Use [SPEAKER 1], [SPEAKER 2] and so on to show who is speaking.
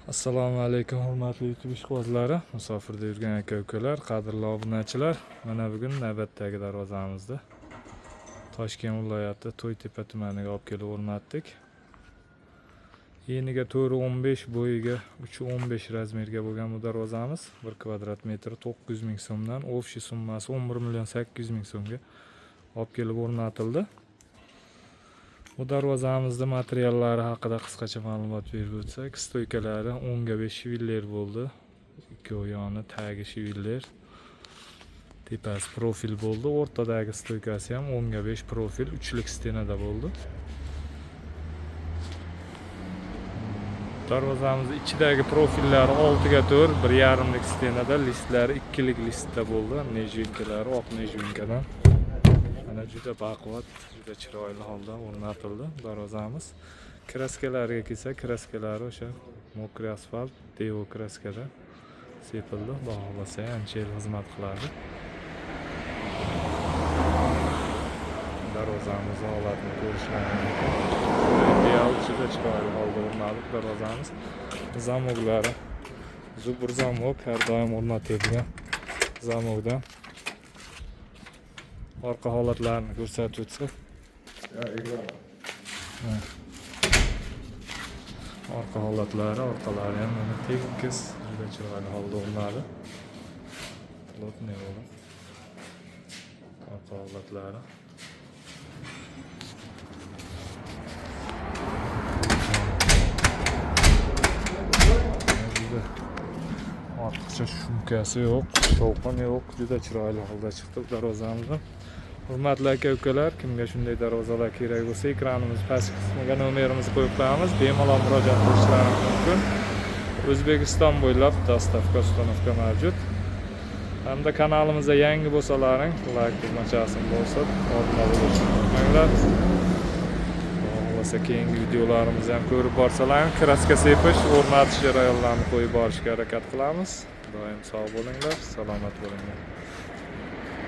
[SPEAKER 1] Assalomu alaykum hurmatli YouTube ishqibozlari, musofirda yurgan aka-ukalar, qadrli obunachilar. Mana bugun navbatdagi darvozamizda Toshkent viloyati To'ytepa tumaniga olib kelib o'rnatdik. Eniga 4.15, bo'yiga 3.15 razmerga bo'lgan bu darvozamiz 1 kvadrat metri 900 ming so'mdan, ofshi summasi 11 800 ming so'mga olib kelib o'rnatildi. Bu darvozamizda materiallari haqida qisqacha ma'lumot berib o'tsak, stoykalari 10 ga 5 shiviller bo'ldi. Ikkovi yoni tagi shiviller. Tepasi profil bo'ldi. O'rtadagi stoykasi ham 10 ga 5 profil, uchlik stenada bo'ldi. Darvozamiz ichidagi profillari 6 ga 4, 1,5 lik stenada, listlari 2 lik listda bo'ldi. Nejvinkalari oq nejvinkadan. Mana juda baquvvat, juda chiroyli holda o'rnatildi darvozamiz. Kraskalariga kelsak, kraskalari o'sha mokriy asfalt, devo kraskada sepildi. Bog'lasa ancha yil xizmat qiladi. Darvozamiz holatini ko'rishlaringiz mumkin. Ideal, juda chiroyli holda o'rnatildi darvozamiz. Zamoglari zubur zamok, har doim o'rnatilgan zamokdan. Orqa holatlarini ko'rsatib o'tsak. Orqa holatlari, orqalari ham mana tekis, juda chiroyli holda o'rnadi. Plotniy bo'ldi. Orqa holatlari. Ortiqcha shumkasi yo'q, shovqin yo'q, juda chiroyli holda chiqdi darvozamizdan. Hurmatli aka-ukalar, kimga shunday darvozalar kerak bo'lsa, ekranimiz pastki qismiga nomerimizni qo'yib qo'yamiz. Bemalol murojaat qilishlaringiz mumkin. O'zbekiston bo'ylab dostavka, ustanovka mavjud. Hamda kanalimizga yangi bo'lsalaring, like tugmachasini bosib, obuna bo'lishni unutmanglar. Bo'lmasa keyingi videolarimizni ham ko'rib borsalaring, kraska sepish, o'rnatish jarayonlarini qo'yib borishga harakat qilamiz. Doim sog' bo'linglar, salomat bo'linglar.